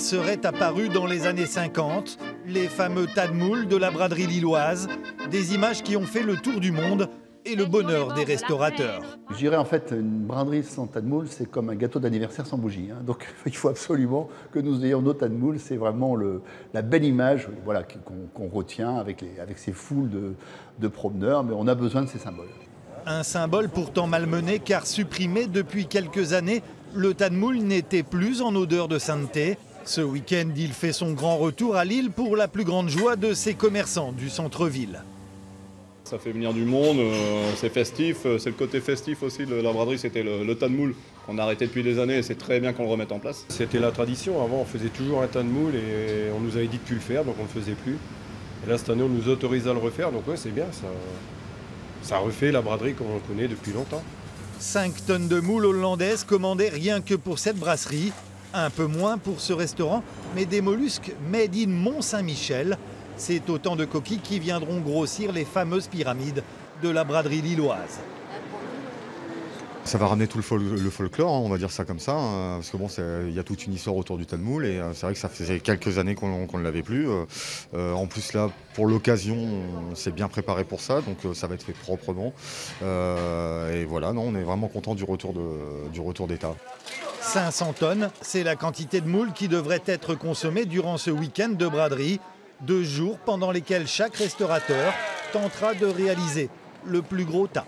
seraient apparus dans les années 50, les fameux tas de moules de la braderie lilloise, des images qui ont fait le tour du monde et le bonheur des restaurateurs. Je dirais en fait, une braderie sans tas de moules, c'est comme un gâteau d'anniversaire sans bougie. Donc il faut absolument que nous ayons nos tas de moules. C'est vraiment la belle image, voilà, qu'on retient avec ces foules de promeneurs, mais on a besoin de ces symboles. Un symbole pourtant malmené car supprimé depuis quelques années, le tas de moules n'était plus en odeur de sainteté. Ce week-end, il fait son grand retour à Lille pour la plus grande joie de ses commerçants du centre-ville. Ça fait venir du monde, c'est festif, c'est le côté festif aussi de la braderie, c'était le tas de moules qu'on a arrêté depuis des années et c'est très bien qu'on le remette en place. C'était la tradition, avant on faisait toujours un tas de moules et on nous avait dit de ne plus le faire, donc on ne le faisait plus. Et là cette année on nous autorise à le refaire, donc ouais c'est bien, ça refait la braderie comme on le connaît depuis longtemps. 5 tonnes de moules hollandaises commandées rien que pour cette brasserie. Un peu moins pour ce restaurant, mais des mollusques made in Mont-Saint-Michel. C'est autant de coquilles qui viendront grossir les fameuses pyramides de la braderie lilloise. Ça va ramener tout le folklore, on va dire ça comme ça, parce que bon, il y a toute une histoire autour du tas de moules et c'est vrai que ça faisait quelques années qu'on ne l'avait plus. En plus là, pour l'occasion, on s'est bien préparé pour ça, donc ça va être fait proprement. Et voilà, non, on est vraiment content du retour d'état. 500 tonnes, c'est la quantité de moules qui devrait être consommée durant ce week-end de braderie. 2 jours pendant lesquels chaque restaurateur tentera de réaliser le plus gros tas.